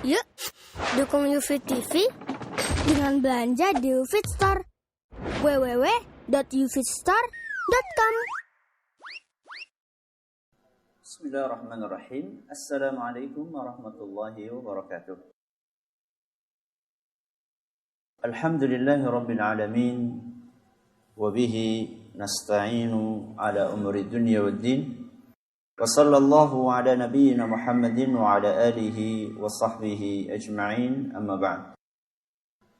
Yuk, dukung UFIT TV dengan belanja di UFIT Store. www.ufitstore.com. Bismillahirrahmanirrahim. Assalamualaikum warahmatullahi wabarakatuh. Alhamdulillahi rabbil alamin. Wabihi nasta'inu ala umuri dunya waddin. Wa sallallahu ala nabiyyina Muhammadin wa ala alihi wa sahbihi ajma'in, amma ba'd.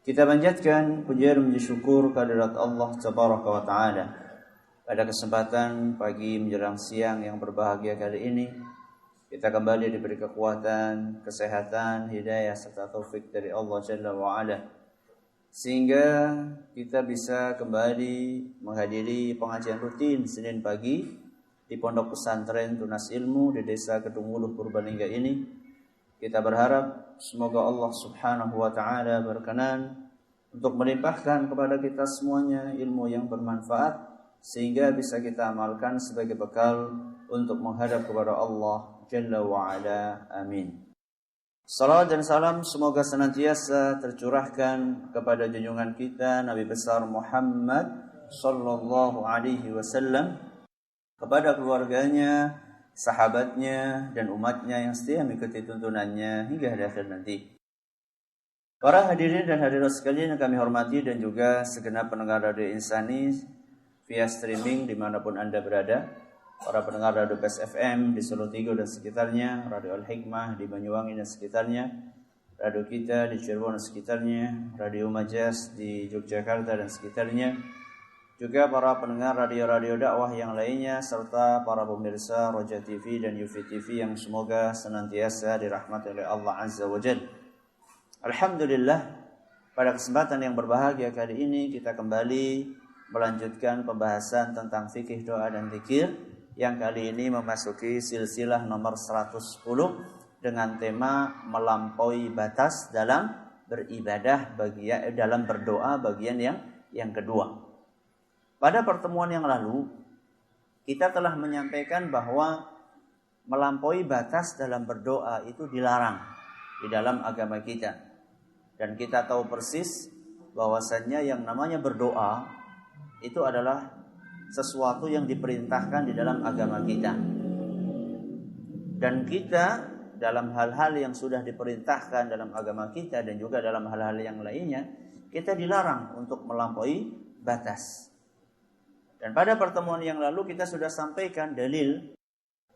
Kita panjatkan puji dan syukur kehadirat Allah Tabaraka wa Ta'ala pada kesempatan pagi menjelang siang yang berbahagia kali ini. Kita kembali diberi kekuatan, kesehatan, hidayah serta taufik dari Allah Jalla wa Ala, sehingga kita bisa kembali menghadiri pengajian rutin Senin pagi di Pondok Pesantren Tunas Ilmu di Desa Kedung Wuluh Purbalingga ini. Kita berharap semoga Allah Subhanahu wa Ta'ala berkenan untuk melimpahkan kepada kita semuanya ilmu yang bermanfaat, sehingga bisa kita amalkan sebagai bekal untuk menghadap kepada Allah Jalla wa Ala. Amin. Salawat dan salam semoga senantiasa tercurahkan kepada junjungan kita Nabi besar Muhammad sallallahu alaihi wasallam, kepada keluarganya, sahabatnya, dan umatnya yang setia mengikuti tuntunannya hingga akhir nanti. Para hadirin dan hadirat sekalian yang kami hormati, dan juga segenap pendengar Radio Insani via streaming dimanapun Anda berada, para pendengar Radio PES FM di Solo Tigo dan sekitarnya, Radio Al-Hikmah di Banyuwangi dan sekitarnya, radio kita di Cirebon dan sekitarnya, Radio Majas di Yogyakarta dan sekitarnya, juga para pendengar radio-radio dakwah yang lainnya, serta para pemirsa Roja TV dan UFIT TV yang semoga senantiasa dirahmati oleh Allah Azza wa Jalla. Alhamdulillah, pada kesempatan yang berbahagia kali ini kita kembali melanjutkan pembahasan tentang fikih doa dan zikir, yang kali ini memasuki silsilah nomor 110 dengan tema melampaui batas dalam beribadah dalam berdoa bagian yang kedua. Pada pertemuan yang lalu, kita telah menyampaikan bahwa melampaui batas dalam berdoa itu dilarang di dalam agama kita. Dan kita tahu persis bahwasannya yang namanya berdoa itu adalah sesuatu yang diperintahkan di dalam agama kita. Dan kita dalam hal-hal yang sudah diperintahkan dalam agama kita dan juga dalam hal-hal yang lainnya, kita dilarang untuk melampaui batas. Dan pada pertemuan yang lalu kita sudah sampaikan dalil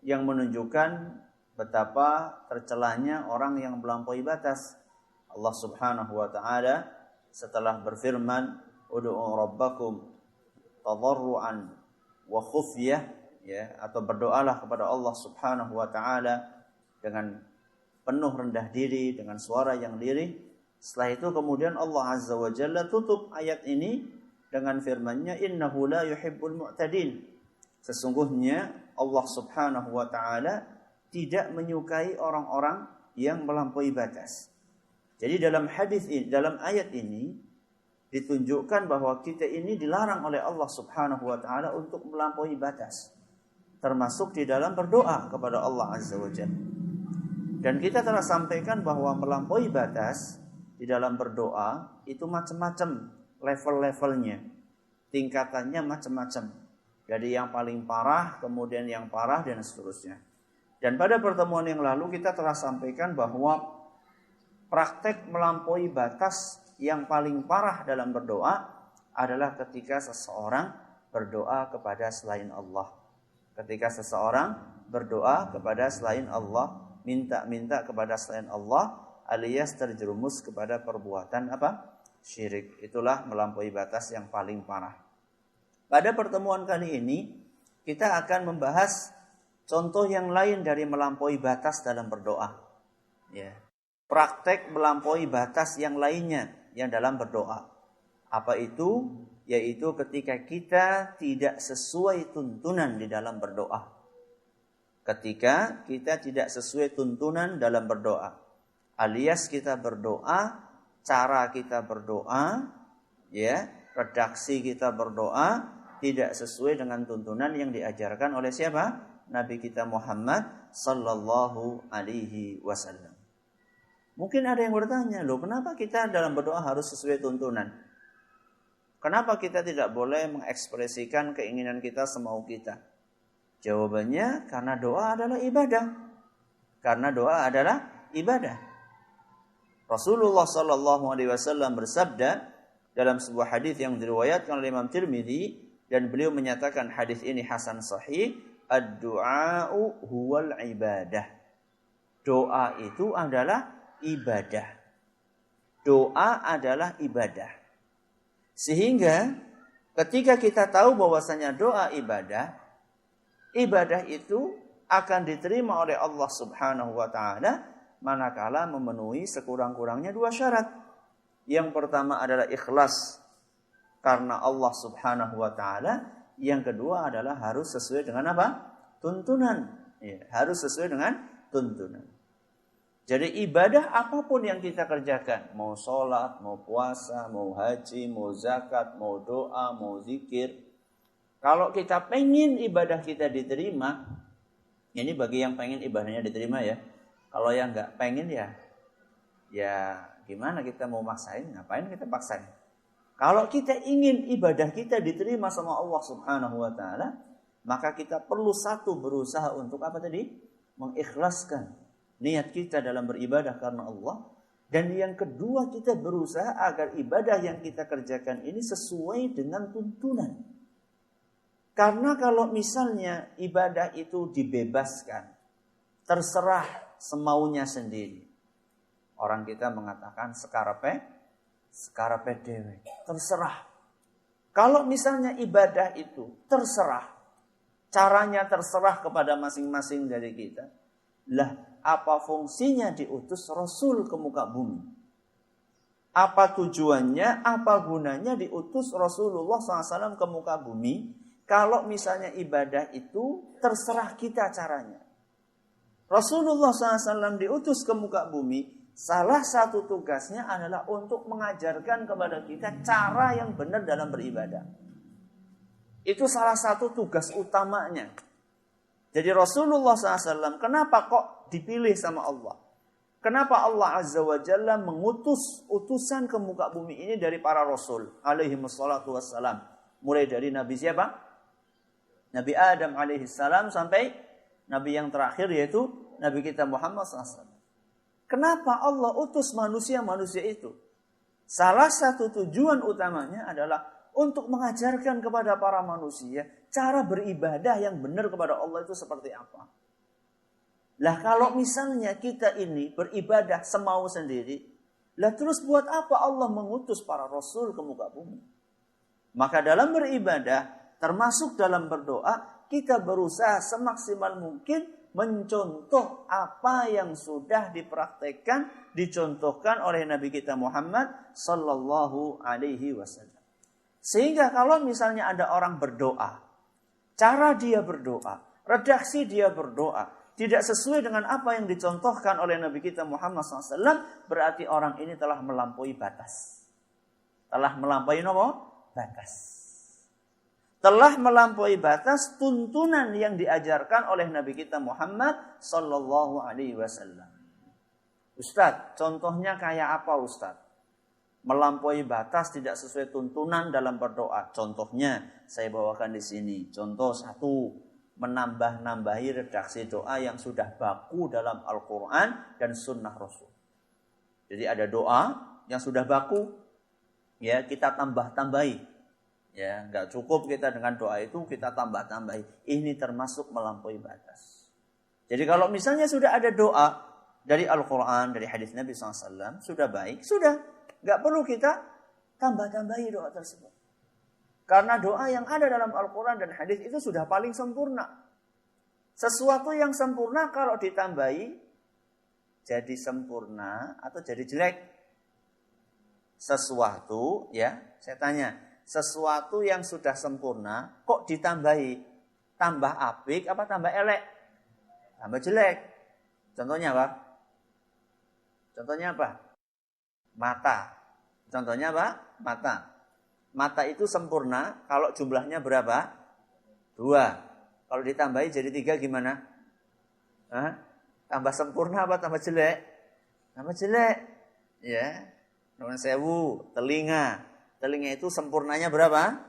yang menunjukkan betapa tercelanya orang yang melampaui batas. Allah Subhanahu wa Ta'ala setelah berfirman, "Ud'u rabbakum tadarruan wa khufyah", ya, atau berdoalah kepada Allah Subhanahu wa Ta'ala dengan penuh rendah diri, dengan suara yang lirih. Setelah itu kemudian Allah Azza wa Jalla tutup ayat ini dengan firman-Nya, "Innahu la yuhibbul mu'tadin". Sesungguhnya Allah Subhanahu wa Ta'ala tidak menyukai orang-orang yang melampaui batas. Jadi dalam ayat ini ditunjukkan bahwa kita ini dilarang oleh Allah Subhanahu wa Ta'ala untuk melampaui batas, termasuk di dalam berdoa kepada Allah Azza wa Jalla. Dan kita telah sampaikan bahwa melampaui batas di dalam berdoa itu macam-macam level-levelnya, tingkatannya macam-macam. Jadi yang paling parah, kemudian yang parah, dan seterusnya. Dan pada pertemuan yang lalu kita telah sampaikan bahwa praktek melampaui batas yang paling parah dalam berdoa adalah ketika seseorang berdoa kepada selain Allah. Ketika seseorang berdoa kepada selain Allah, minta kepada selain Allah, alias terjerumus kepada perbuatan apa? Syirik. Itulah melampaui batas yang paling parah. Pada pertemuan kali ini kita akan membahas contoh yang lain dari melampaui batas dalam berdoa, ya. Praktek melampaui batas yang lainnya yang dalam berdoa. Apa itu? Yaitu ketika kita tidak sesuai tuntunan di dalam berdoa. Ketika kita tidak sesuai tuntunan dalam berdoa, alias kita berdoa, cara kita berdoa, ya, redaksi kita berdoa tidak sesuai dengan tuntunan yang diajarkan oleh siapa? Nabi kita Muhammad sallallahu alaihi wasallam. Mungkin ada yang bertanya, loh kenapa kita dalam berdoa harus sesuai tuntunan? Kenapa kita tidak boleh mengekspresikan keinginan kita semau kita? Jawabannya, karena doa adalah ibadah. Karena doa adalah ibadah. Rasulullah SAW bersabda dalam sebuah hadis yang diriwayatkan oleh Imam Tirmidzi, dan beliau menyatakan hadis ini hasan sahih, ad-du'a'u huwal ibadah. Doa itu adalah ibadah. Doa adalah ibadah. Sehingga ketika kita tahu bahwasanya doa ibadah, ibadah itu akan diterima oleh Allah Subhanahu wa taala manakala memenuhi sekurang-kurangnya 2 syarat. Yang pertama adalah ikhlas karena Allah Subhanahu wa taala, yang kedua adalah harus sesuai dengan apa? Tuntunan. Ya, harus sesuai dengan tuntunan. Jadi ibadah apapun yang kita kerjakan, mau sholat, mau puasa, mau haji, mau zakat, mau doa, mau zikir, kalau kita pengen ibadah kita diterima, ini bagi yang pengen ibadahnya diterima ya. Kalau yang nggak pengen ya gimana kita mau maksain? Ngapain kita paksain? Kalau kita ingin ibadah kita diterima sama Allah Subhanahu wa taala, maka kita perlu satu berusaha untuk apa tadi? Mengikhlaskan niat kita dalam beribadah karena Allah. Dan yang kedua, kita berusaha agar ibadah yang kita kerjakan ini sesuai dengan tuntunan. Karena kalau misalnya ibadah itu dibebaskan, terserah semaunya sendiri. Orang kita mengatakan sekarepe dewe, terserah. Kalau misalnya ibadah itu terserah, caranya terserah kepada masing-masing dari kita, lah apa fungsinya diutus Rasul ke muka bumi? Apa tujuannya, apa gunanya diutus Rasulullah SAW ke muka bumi kalau misalnya ibadah itu terserah kita caranya? Rasulullah SAW diutus ke muka bumi, salah satu tugasnya adalah untuk mengajarkan kepada kita cara yang benar dalam beribadah. Itu salah satu tugas utamanya. Jadi Rasulullah SAW kenapa kok dipilih sama Allah? Kenapa Allah Azza wa Jalla mengutus utusan ke muka bumi ini dari para Rasul alaihi wassalatu wassalam? Mulai dari Nabi siapa? Nabi Adam alaihi salam sampai Nabi yang terakhir yaitu Nabi kita Muhammad SAW. Kenapa Allah utus manusia-manusia itu? Salah satu tujuan utamanya adalah untuk mengajarkan kepada para manusia cara beribadah yang benar kepada Allah itu seperti apa. Lah kalau misalnya kita ini beribadah semau sendiri, lah terus buat apa Allah mengutus para Rasul ke muka bumi? Maka dalam beribadah, termasuk dalam berdoa, kita berusaha semaksimal mungkin mencontoh apa yang sudah dipraktekkan, dicontohkan oleh Nabi kita Muhammad sallallahu alaihi wasallam. Sehingga kalau misalnya ada orang berdoa, cara dia berdoa, redaksi dia berdoa, tidak sesuai dengan apa yang dicontohkan oleh Nabi kita Muhammad SAW, berarti orang ini telah melampaui batas. Telah melampaui batas. Telah melampaui batas tuntunan yang diajarkan oleh Nabi kita Muhammad sallallahu alaihi wasallam. Ustaz, contohnya kayak apa Ustaz? Melampaui batas tidak sesuai tuntunan dalam berdoa. Contohnya saya bawakan di sini. Contoh 1, menambah-nambahi redaksi doa yang sudah baku dalam Al-Quran dan Sunnah Rasul. Jadi ada doa yang sudah baku, ya kita tambah-tambahi. Ya, nggak cukup kita dengan doa itu kita tambah-tambahi. Ini termasuk melampaui batas. Jadi kalau misalnya sudah ada doa dari Al-Quran, dari hadis Nabi SAW, sudah baik, sudah. Nggak perlu kita tambah-tambahi doa tersebut. Karena doa yang ada dalam Al-Quran dan hadis itu sudah paling sempurna. Sesuatu yang sempurna kalau ditambahi, jadi sempurna atau jadi jelek? Sesuatu, ya, saya tanya. Sesuatu yang sudah sempurna, kok ditambahi? Tambah apik apa tambah elek? Tambah jelek. Contohnya apa? Contohnya apa? Mata. Contohnya apa? Mata. Mata itu sempurna kalau jumlahnya berapa? 2. Kalau ditambahi jadi 3 gimana? Hah? Tambah sempurna apa tambah jelek? Tambah jelek. Ya. Nuwun sewu, telinga. Telinga itu sempurnanya berapa?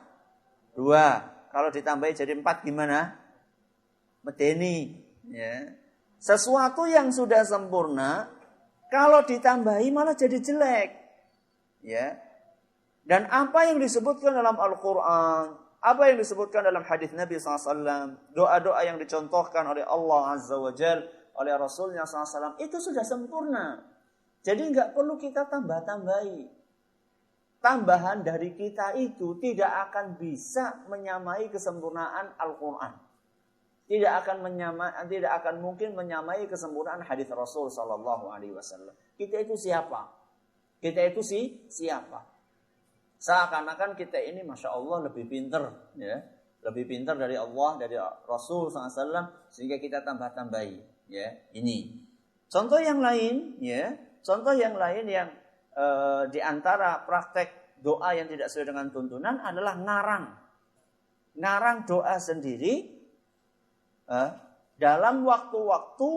2. Kalau ditambahi jadi 4 gimana? Medeni. Ya. Sesuatu yang sudah sempurna, kalau ditambahi malah jadi jelek. Ya. Dan apa yang disebutkan dalam Al-Quran, apa yang disebutkan dalam hadis Nabi SAW, doa-doa yang dicontohkan oleh Allah Azza wa Jal, oleh Rasulnya SAW, itu sudah sempurna. Jadi nggak perlu kita tambah-tambahi. Tambahan dari kita itu tidak akan bisa menyamai kesempurnaan Al-Quran. Tidak akan mungkin menyamai kesempurnaan hadis Rasul Sallallahu Alaihi Wasallam. Kita itu siapa? Kita itu siapa? Seakan-akan kita ini, masya Allah, lebih pinter, ya, lebih pinter dari Allah, dari Rasul SAW, sehingga kita tambah-tambahi, ya. Ini contoh yang lain, ya. Contoh yang lain yang di antara praktek doa yang tidak sesuai dengan tuntunan adalah ngarang doa sendiri dalam waktu-waktu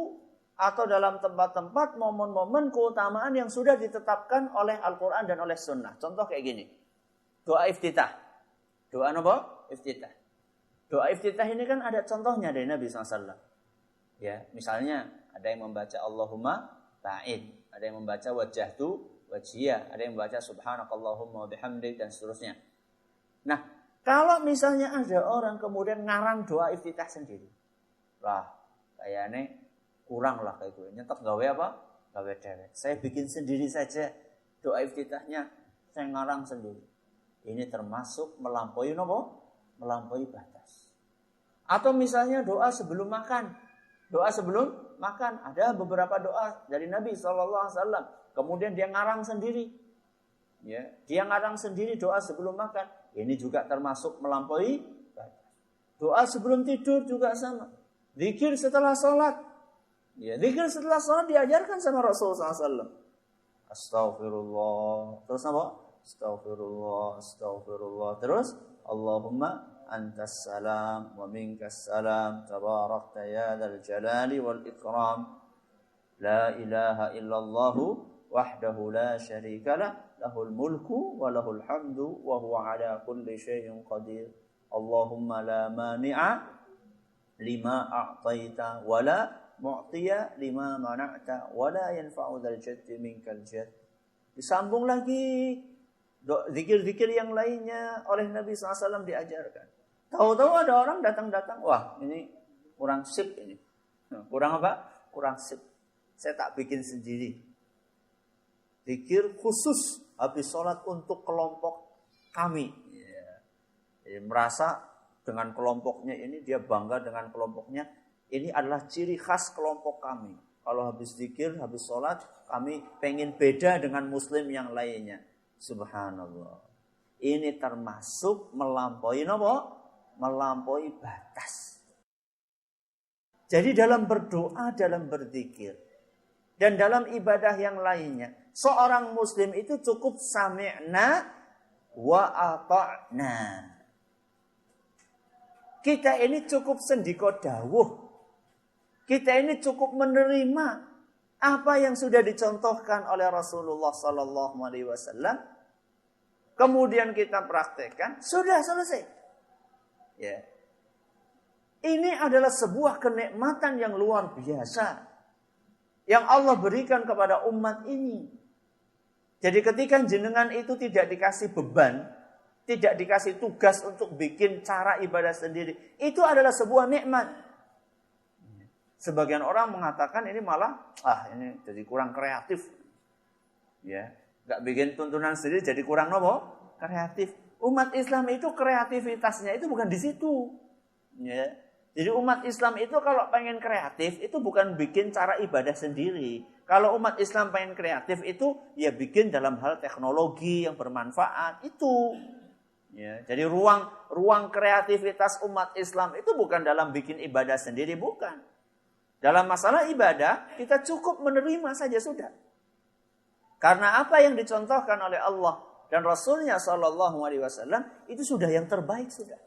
atau dalam tempat-tempat, momen-momen keutamaan yang sudah ditetapkan oleh Al-Quran dan oleh Sunnah. Contoh kayak gini. Doa iftitah. Doa apa? Iftitah. Doa iftitah ini kan ada contohnya dari Nabi SAW. Ya, misalnya ada yang membaca Allahumma ta'id, ada yang membaca wajjahtu wajhiyah, ada yang membaca subhanakallahumma wa bihamdik, dan seterusnya. Nah, kalau misalnya ada orang kemudian ngarang doa iftitah sendiri, lah, kayaknya kurang lah kayak itu. Nyetok gawe apa? Gawe dewek. Saya bikin sendiri saja doa iftitahnya, saya ngarang sendiri. Ini termasuk melampaui nopo? Melampaui batas. Atau misalnya doa sebelum makan. Doa sebelum makan. Ada beberapa doa dari Nabi SAW. Kemudian dia ngarang sendiri. Ya, dia ngarang sendiri doa sebelum makan. Ini juga termasuk melampaui batas. Doa sebelum tidur juga sama. Zikir setelah sholat. Ya, zikir setelah sholat diajarkan sama Rasulullah SAW. Astaghfirullah. Terus apa? Astaghfirullah, astaghfirullah. Terus Allahumma antas salam wa minkas salam, tabarakta ya dzal jalali wal ikram. La ilaha illallah wahdahu la syarika lah, lahul mulku wa lahul hamdu wa huwa ala kulli syai'in qadir. Allahumma la mani'a lima a'taita wa la mu'tiya lima mana'ta wa la yanfa'u dzal jaddi minkal jadd. Disambung lagi zikir-zikir yang lainnya oleh Nabi SAW diajarkan. Tahu-tahu ada orang datang-datang, wah ini kurang sip ini. Kurang apa? Kurang sip. Saya tak bikin sendiri. Zikir khusus habis sholat untuk kelompok kami. Ya. Jadi merasa dengan kelompoknya ini, dia bangga dengan kelompoknya. Ini adalah ciri khas kelompok kami. Kalau habis zikir, habis sholat, kami pengen beda dengan muslim yang lainnya. Subhanallah. Ini termasuk melampaui apa? Melampaui batas. Jadi dalam berdoa, dalam berzikir, dan dalam ibadah yang lainnya, seorang muslim itu cukup sami'na wa ata'na. Kita ini cukup sendiko dawuh. Kita ini cukup menerima apa yang sudah dicontohkan oleh Rasulullah Sallallahu Alaihi Wasallam. Kemudian kita praktekkan, sudah selesai. Ya. Ini adalah sebuah kenikmatan yang luar biasa yang Allah berikan kepada umat ini. Jadi ketika jenengan itu tidak dikasih beban, tidak dikasih tugas untuk bikin cara ibadah sendiri, itu adalah sebuah nikmat. Sebagian orang mengatakan ini malah, ini jadi kurang kreatif. Ya. Gak bikin tuntunan sendiri jadi kurang nopo kreatif. Umat Islam itu kreativitasnya itu bukan di situ. Ya. Jadi umat Islam itu kalau pengen kreatif itu bukan bikin cara ibadah sendiri. Kalau umat Islam pengen kreatif itu ya bikin dalam hal teknologi yang bermanfaat itu. Ya. Jadi ruang kreativitas umat Islam itu bukan dalam bikin ibadah sendiri, bukan. Dalam masalah ibadah kita cukup menerima saja sudah. Karena apa yang dicontohkan oleh Allah dan Rasulnya Sallallahu Alaihi Wasallam itu sudah yang terbaik sudah.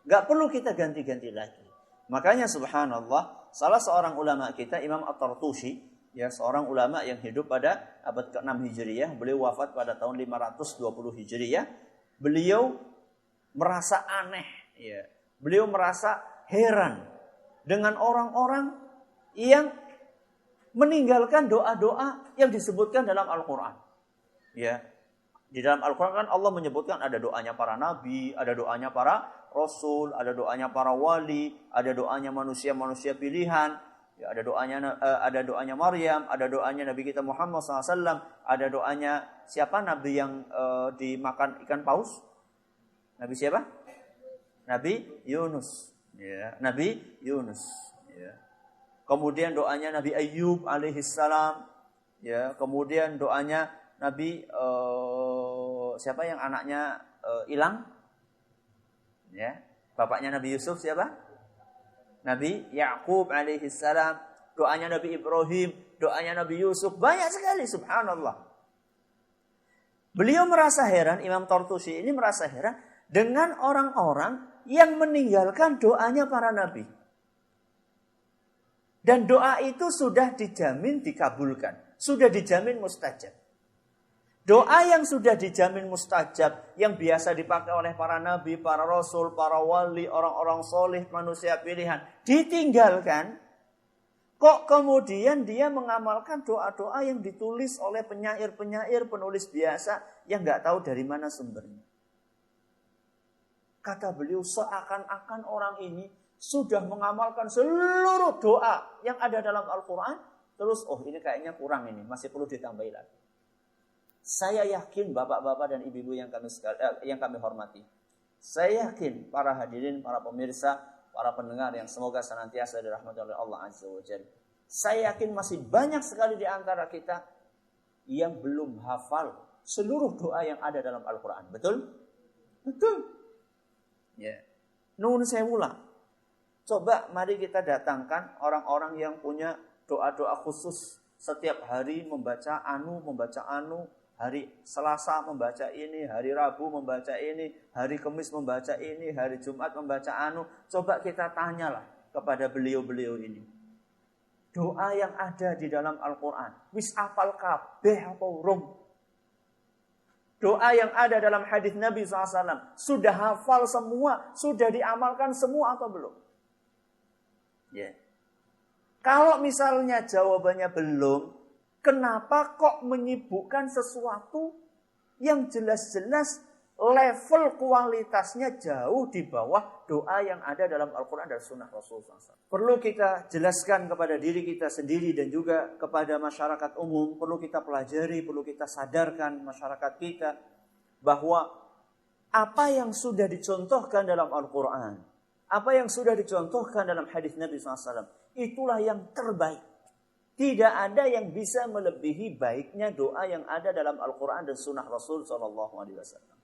Gak perlu kita ganti-ganti lagi. Makanya subhanallah, salah seorang ulama kita, Imam At-Tartushi, ya, seorang ulama yang hidup pada abad ke-6 Hijriyah, beliau wafat pada tahun 520 Hijriyah. Beliau merasa aneh, ya. Beliau merasa heran dengan orang-orang yang meninggalkan doa-doa yang disebutkan dalam Al-Qur'an. Ya. Di dalam Al-Qur'an kan Allah menyebutkan ada doanya para nabi, ada doanya para rasul, ada doanya para wali, ada doanya manusia-manusia pilihan. Ya, ada doanya Maryam, ada doanya Nabi kita Muhammad SAW, ada doanya siapa Nabi yang dimakan ikan paus? Nabi siapa? Nabi Yunus. Ya, Nabi Yunus. Ya. Kemudian doanya Nabi Ayyub alaihissalam. Ya, kemudian doanya Nabi siapa yang anaknya hilang? Ya, bapaknya Nabi Yusuf siapa? Nabi Ya'qub alaihissalam, doanya Nabi Ibrahim, doanya Nabi Yusuf, banyak sekali, subhanallah. Beliau merasa heran, Imam Tartusi ini merasa heran dengan orang-orang yang meninggalkan doanya para nabi. Dan doa itu sudah dijamin dikabulkan, sudah dijamin mustajab. Doa yang sudah dijamin mustajab, yang biasa dipakai oleh para nabi, para rasul, para wali, orang-orang soleh, manusia pilihan, ditinggalkan. Kok kemudian dia mengamalkan doa-doa yang ditulis oleh penyair-penyair, penulis biasa, yang gak tahu dari mana sumbernya. Kata beliau, seakan-akan orang ini sudah mengamalkan seluruh doa yang ada dalam Al-Quran. Terus, oh ini kayaknya kurang ini, masih perlu ditambahi lagi. Saya yakin bapak-bapak dan ibu-ibu yang kami hormati. Saya yakin para hadirin, para pemirsa, para pendengar yang semoga senantiasa dirahmati oleh Allah Azza wa Jalla. Saya yakin masih banyak sekali di antara kita yang belum hafal seluruh doa yang ada dalam Al-Quran. Betul? Betul. Ya. Nun sewula. Coba mari kita datangkan orang-orang yang punya doa-doa khusus. Setiap hari membaca anu. Hari Selasa membaca ini, hari Rabu membaca ini, hari Kamis membaca ini, hari Jumat membaca anu. Coba kita tanyalah kepada beliau-beliau ini. Doa yang ada di dalam Al-Quran, wis apal kabeh apa urung? Doa yang ada dalam hadis Nabi SAW, sudah hafal semua, sudah diamalkan semua atau belum? Ya. Kalau misalnya jawabannya belum, kenapa kok menyibukkan sesuatu yang jelas-jelas level kualitasnya jauh di bawah doa yang ada dalam Al-Quran dan Sunnah Rasulullah SAW. Perlu kita jelaskan kepada diri kita sendiri dan juga kepada masyarakat umum. Perlu kita pelajari, perlu kita sadarkan masyarakat kita bahwa apa yang sudah dicontohkan dalam Al-Quran, apa yang sudah dicontohkan dalam hadis Nabi SAW, itulah yang terbaik. Tidak ada yang bisa melebihi baiknya doa yang ada dalam Al-Quran dan Sunnah Rasul SAW.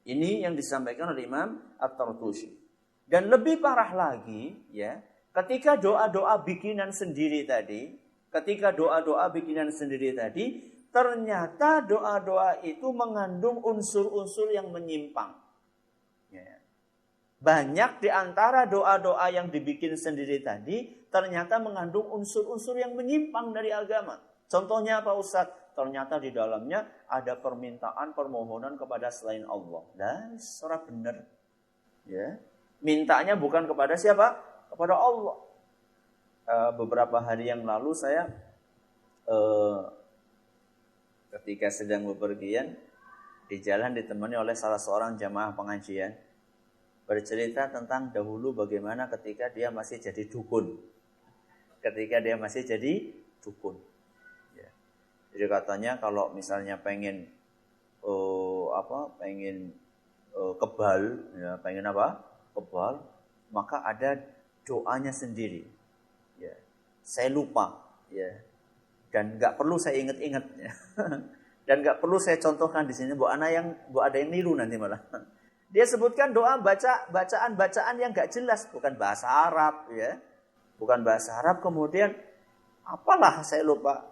Ini yang disampaikan oleh Imam At-Tartusi. Dan lebih parah lagi, ya, ketika doa-doa bikinan sendiri tadi, ternyata doa-doa itu mengandung unsur-unsur yang menyimpang. Ya. Banyak di antara doa-doa yang dibikin sendiri tadi ternyata mengandung unsur-unsur yang menyimpang dari agama. Contohnya apa Ustaz? Ternyata di dalamnya ada permintaan, permohonan kepada selain Allah. Dan ora benar. Ya. Mintanya bukan kepada siapa? Kepada Allah. Beberapa hari yang lalu saya ketika sedang bepergian di jalan ditemani oleh salah seorang jamaah pengajian, bercerita tentang dahulu bagaimana ketika dia masih jadi dukun. Ya. Jadi katanya kalau misalnya pengen kebal, ya, kebal, maka ada doanya sendiri. Ya. Saya lupa, ya. Dan nggak perlu saya ingat-ingat, ya. Dan nggak perlu saya contohkan di sini, bu ada yang niru nanti malah. Dia sebutkan doa bacaan yang nggak jelas, bukan bahasa Arab, ya. Bukan bahasa Arab, kemudian apalah saya lupa.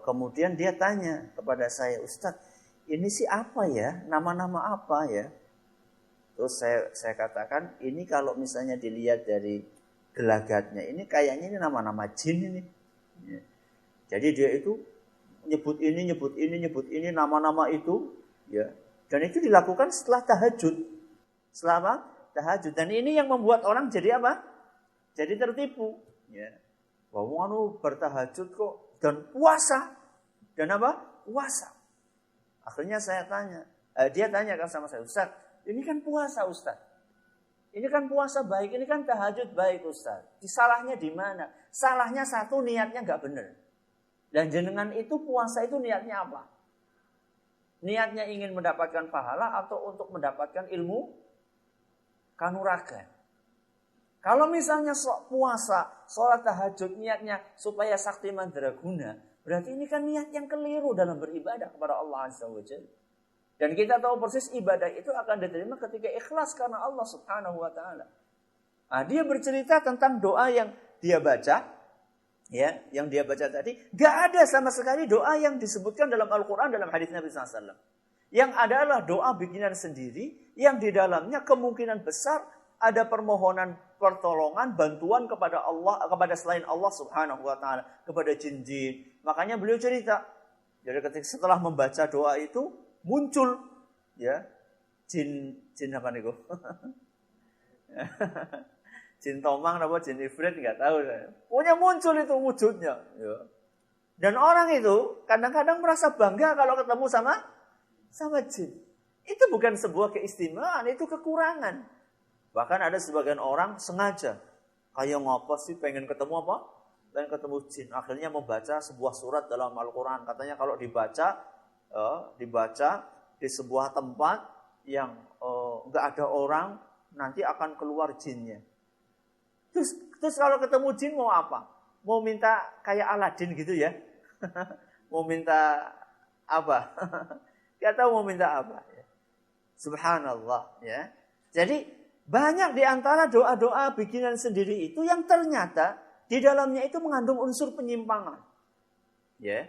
Kemudian dia tanya kepada saya, Ustaz, ini sih apa ya? Nama-nama apa ya? Terus saya katakan, ini kalau misalnya dilihat dari gelagatnya, ini kayaknya ini nama-nama jin ini. Ya. Jadi dia itu nyebut ini, nama-nama itu, ya. Dan itu dilakukan setelah tahajud. Setelah apa? Tahajud. Dan ini yang membuat orang jadi apa? Jadi tertipu. Ya. Bahwa bertahajud kok dan puasa. Dan apa? Puasa. Akhirnya saya tanya. Dia tanyakan sama saya, Ustaz, ini kan puasa Ustaz. Ini kan puasa baik, ini kan tahajud baik Ustaz. Salahnya di mana? Salahnya satu, niatnya nggak benar. Dan jenengan itu puasa itu niatnya apa? Niatnya ingin mendapatkan pahala atau untuk mendapatkan ilmu kanuragan. Kalau misalnya puasa, sholat tahajud niatnya supaya sakti mandraguna, berarti ini kan niat yang keliru dalam beribadah kepada Allah Azza wa Jalla. Dan kita tahu persis ibadah itu akan diterima ketika ikhlas karena Allah Subhanahu wa taala. Nah, dia bercerita tentang doa yang dia baca. Ya, yang dia baca tadi, gak ada sama sekali doa yang disebutkan dalam Al-Quran, dalam hadis Nabi SAW. Yang adalah doa bikinan sendiri, yang di dalamnya kemungkinan besar ada permohonan pertolongan, bantuan kepada Allah, kepada selain Allah Subhanahu wa taala, kepada jin-jin. Makanya beliau cerita, jadi ketika setelah membaca doa itu muncul ya jin apa nih kok? Jin tomang apa jin ifrit nggak tahu. Pokoknya muncul itu wujudnya. Ya. Dan orang itu kadang-kadang merasa bangga kalau ketemu sama jin. Itu bukan sebuah keistimewaan, itu kekurangan. Bahkan ada sebagian orang sengaja. Kayak ngapa sih pengen ketemu apa? Pengen ketemu jin. Akhirnya membaca sebuah surat dalam Al-Quran. Katanya kalau dibaca di sebuah tempat yang nggak ada orang, nanti akan keluar jinnya. Terus kalau ketemu jin mau apa? Mau minta kayak Aladin gitu ya? Mau minta apa? Gak tahu mau minta apa. Subhanallah ya. Jadi banyak di antara doa-doa bikinan sendiri itu yang ternyata di dalamnya itu mengandung unsur penyimpangan. Ya.